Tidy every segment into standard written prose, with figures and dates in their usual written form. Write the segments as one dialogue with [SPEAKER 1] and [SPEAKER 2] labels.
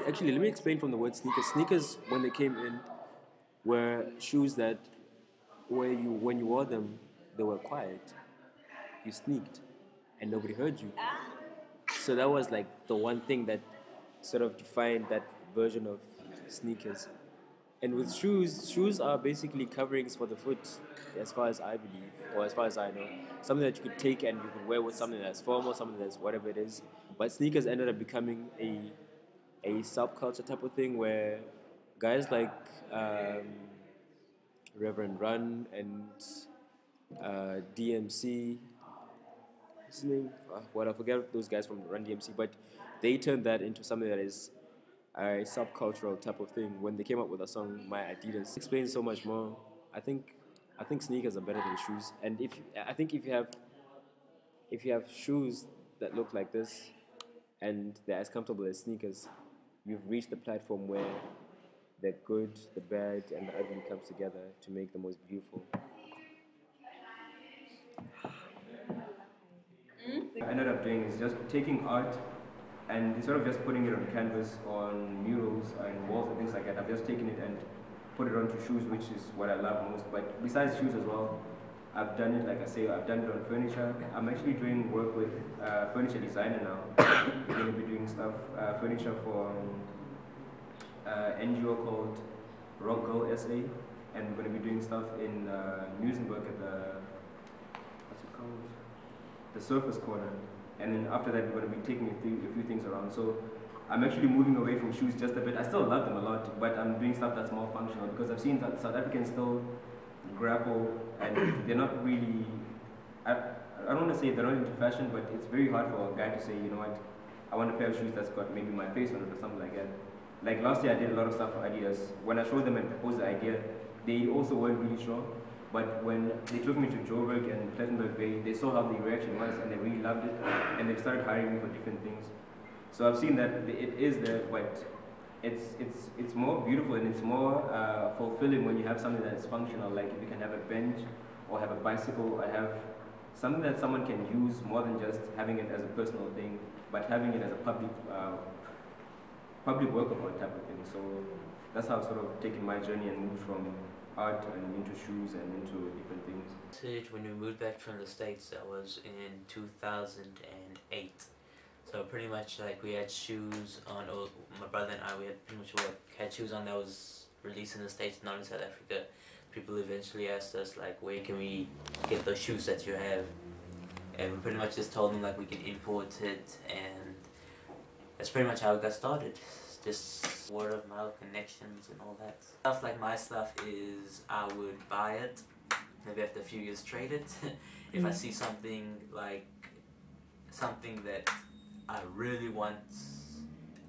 [SPEAKER 1] actually, let me explain from the word sneakers. Sneakers, when they came in, were shoes that where you when you wore them, they were quiet. You sneaked, and nobody heard you. So that was like the one thing that sort of defined that version of sneakers. And with shoes, shoes are basically coverings for the foot, as far as I believe, or as far as I know. Something that you could take and you could wear with something that's formal, something that's whatever it is. But sneakers ended up becoming a subculture type of thing where guys like Reverend Run and DMC, what's his name? Well, I forget those guys from Run DMC, but they turned that into something that is a subcultural type of thing. When they came up with a song, My Adidas, explains so much more. I think I think sneakers are better than shoes, and I think if you have shoes that look like this and they're as comfortable as sneakers, you've reached the platform where the good, the bad, and the ugly comes together to make the most beautiful. I ended up doing is just taking art and instead of just putting it on canvas, on murals and walls and things like that, I've just taken it and put it onto shoes, which is what I love most. But besides shoes as well, I've done it, like I say, I've done it on furniture. I'm actually doing work with furniture designer now. We're going to be doing stuff, furniture for NGO called Rock Girl SA, and we're going to be doing stuff in Musenberg at the, what's it called? The Surface Corner. And then after that, we're going to be taking a few things around. So I'm actually moving away from shoes just a bit. I still love them a lot, but I'm doing stuff that's more functional because I've seen that South Africans still grapple and they're not really, I don't want to say they're not into fashion, but it's very hard for a guy to say, you know what, I want a pair of shoes that's got maybe my face on it or something like that. Like last year I did a lot of stuff for Adidas. When I showed them and proposed the idea, they also weren't really sure. But when they took me to Joburg and Plettenberg Bay, they saw how the reaction was and they really loved it and they started hiring me for different things. So I've seen that it is there, but it's more beautiful and it's more fulfilling when you have something that's functional, like if you can have a bench or have a bicycle or have something that someone can use more than just having it as a personal thing, but having it as a public work of art type of thing. So that's how I've sort of taken my journey and moved from art and into shoes and into different things.
[SPEAKER 2] When we moved back from the States, that was in 2008. So pretty much like we had shoes on, or my brother and I, we had pretty much had shoes on that was released in the States, not in South Africa. People eventually asked us like, where can we get those shoes that you have? And we pretty much just told them like we can import it, and that's pretty much how it got started. Just word of mouth connections and all that. Stuff like my stuff is I would buy it, maybe after a few years trade it. If I see something like something that I really want,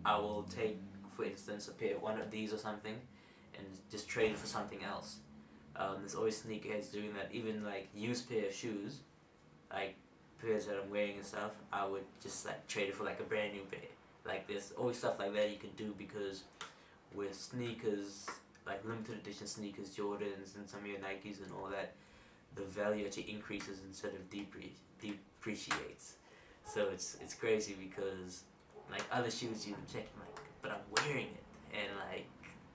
[SPEAKER 2] I will take, for instance, one of these or something and just trade it for something else. There's always sneakerheads doing that. Even like used pair of shoes, like pairs that I'm wearing and stuff, I would just like trade it for like a brand new pair. Like there's always stuff like that you can do, because with sneakers, like limited edition sneakers, Jordans and some of your Nikes and all that, the value actually increases instead of depreciates. So it's crazy because like other shoes you check like, but I'm wearing it and like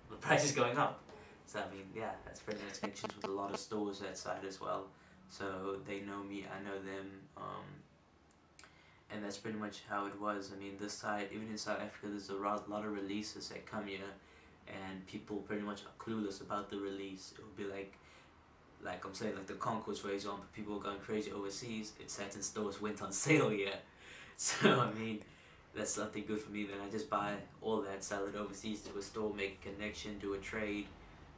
[SPEAKER 2] the price is going up. So I mean, yeah, that's pretty much connections with a lot of stores that side as well. So they know me, I know them. And that's pretty much how it was. I mean, this side, even in South Africa, there's a lot of releases that come here, and people pretty much are clueless about the release. It would be like I'm saying, like the Concourse, for example, people are going crazy overseas. It's certain stores went on sale here. So, I mean, that's something good for me. Then I just buy all that, sell it overseas to a store, make a connection, do a trade,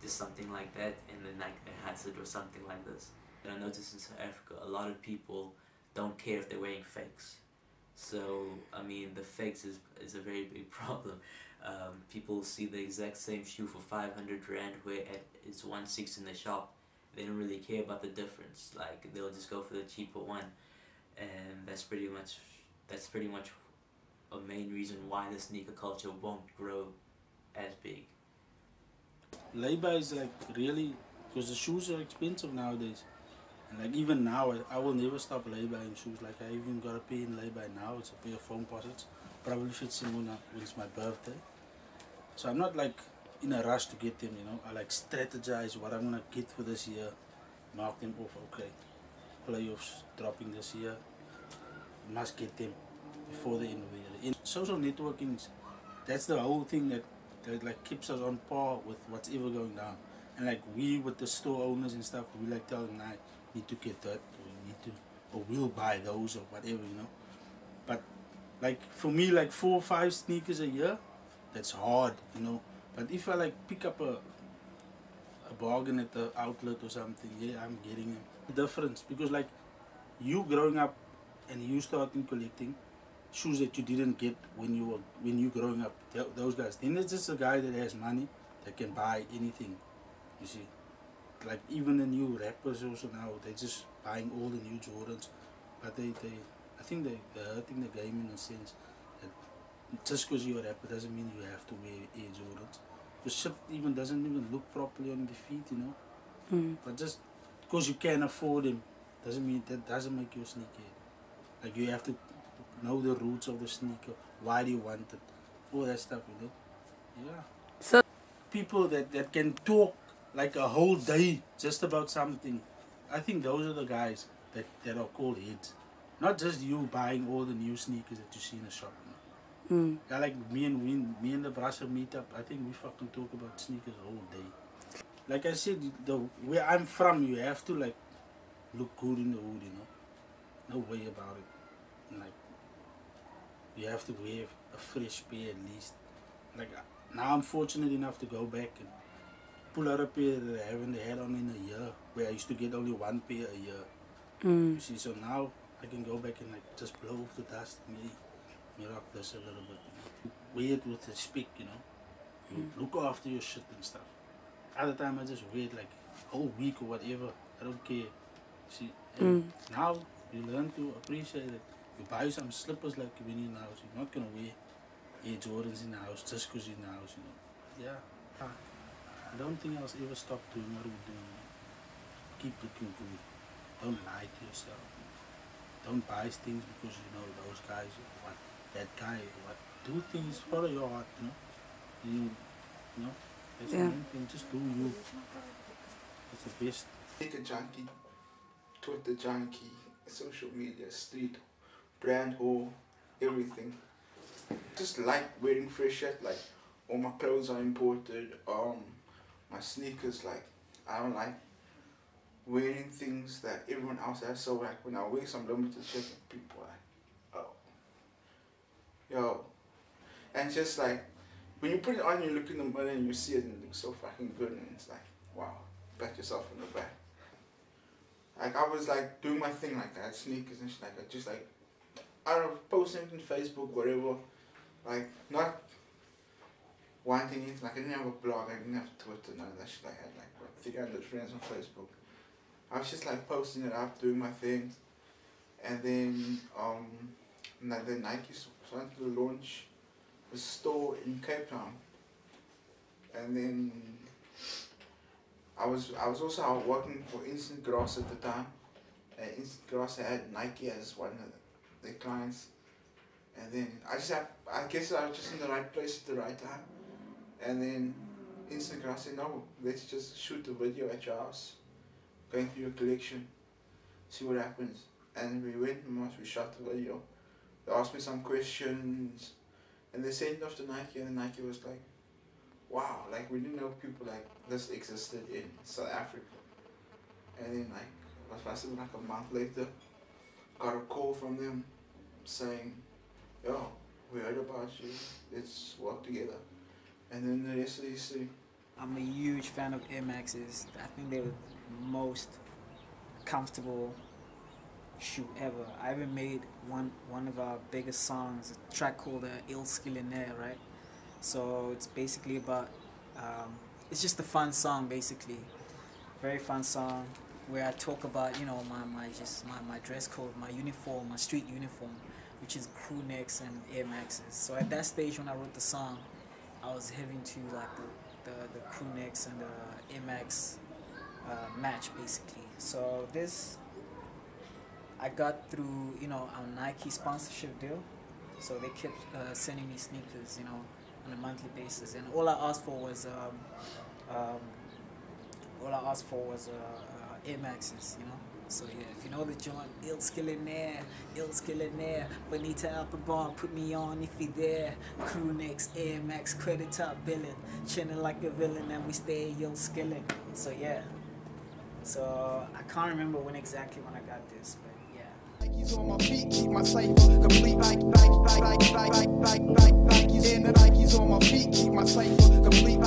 [SPEAKER 2] just something like that, and then like a hazard or something like this. And I noticed in South Africa, a lot of people don't care if they're wearing fakes. So, I mean, the fakes is a very big problem. People see the exact same shoe for 500 Rand where it's 160 in the shop. They don't really care about the difference. Like, they'll just go for the cheaper one. And that's pretty much a main reason why the sneaker culture won't grow as big.
[SPEAKER 3] Labor is like really, because the shoes are expensive nowadays. And like even now, I will never stop lay-buying shoes. Like I even got a pair in lay-by now. It's a pair of foam posits. Probably fits Simona when it's my birthday. So I'm not like in a rush to get them, you know. I like strategize what I'm gonna get for this year, mark them off. Okay, playoffs dropping this year, must get them before the end of the year. In social networking, that's the whole thing that like keeps us on par with what's ever going down. And like we with the store owners and stuff, we like tell them, I need to get that, or we need to, or we'll buy those or whatever, you know. But like for me, like 4 or 5 sneakers a year, that's hard, you know. But if I like pick up a bargain at the outlet or something, yeah, I'm getting it. Difference because like you growing up and you starting collecting shoes that you didn't get when you growing up, those guys. Then it's just a guy that has money that can buy anything. You see, like even the new rappers also now, they're just buying all the new Jordans, but I think they're hurting the game in a sense that just because you're a rapper doesn't mean you have to wear Air Jordans. The shit even doesn't even look properly on the feet, you know. But just because you can afford them doesn't mean that doesn't make you a sneakerhead. Like you have to know the roots of the sneaker, why do you want it, all that stuff, you know. Yeah.
[SPEAKER 4] So
[SPEAKER 3] People that can talk like a whole day just about something. I think those are the guys that are called heads. Not just you buying all the new sneakers that you see in the shop. You know? Yeah, like me and the Brasser meet up. I think we fucking talk about sneakers all day. Like I said, where I'm from, you have to like look good in the hood, you know. No way about it. And, like you have to wear a fresh pair at least. Like now I'm fortunate enough to go back and pull out a pair that I haven't had on in a year, where I used to get only 1 pair a year. You see, so now I can go back and like just blow off the dust and me rock this a little bit. You know? Wear it with respect, you know. You look after your shit and stuff. Other time I just wear it like a whole week or whatever. I don't care. See, and now you learn to appreciate it. You buy some slippers like when you're in the house. You're not gonna wear Air Jordans in the house just because you're in the house, you know. Yeah. I don't think I'll ever stop doing what we're doing. Keep looking good. Don't lie to yourself. Don't buy things because you know those guys or what, that guy or what. Do things, follow your heart, you know. You know, that's the main thing. Just do you. That's the best.
[SPEAKER 5] Sneaker junkie, Twitter junkie, social media, street, brand whore, everything. Just like wearing fresh shit, like all my clothes are imported, my sneakers, like I don't like wearing things that everyone else has. So like when I wear some limited shit, people are like, oh, yo. And just like when you put it on, you look in the mirror and you see it and it looks so fucking good, and it's like, wow, pat yourself in the back. Like I was like doing my thing, like I had sneakers and shit, like I just like, I don't know, posting it on Facebook, whatever, like not wanting it. Like I didn't have a blog, I didn't have Twitter, none of that shit. I had like what, 300 friends on Facebook. I was just like posting it up, doing my thing, and then Nike started to launch a store in Cape Town, and then I was also out working for Instant Grass at the time, and Instant Grass had Nike as one of their clients, and then I guess I was just in the right place at the right time, and then Instant Grass said, no, let's just shoot a video at your house, going through your collection, see what happens. And we went and we shot the video. They asked me some questions, and they sent it off to Nike, and Nike was like, wow, like we didn't know people like this existed in South Africa. And then like, it was like a month later, got a call from them saying, yo, we heard about you, let's work together. And then the rest of the history.
[SPEAKER 6] I'm a huge fan of Air Maxes. I think they're the most comfortable shoe ever. I even made one of our biggest songs, a track called Il Skillionaire, right? So it's basically about, it's just a fun song basically, very fun song where I talk about, you know, my dress code, my uniform, my street uniform, which is crew necks and Air Maxes. So at that stage when I wrote the song, I was heavy into like the crew necks and the Air Max match basically. So this I got through, you know, our Nike sponsorship deal. So they kept sending me sneakers, you know, on a monthly basis, and all I asked for was Air Maxes, you know. So yeah, if you know the joint, ill skillionaire, Bonita Applebon, put me on if you there. Crew next, Air Max, credit top billing, chilling like a villain, and we stay ill skilling. So yeah, so I can't remember when exactly when I got this, but yeah.
[SPEAKER 4] Nikes on my feet, keep my cipher complete. Nikes on my feet, keep my cipher complete.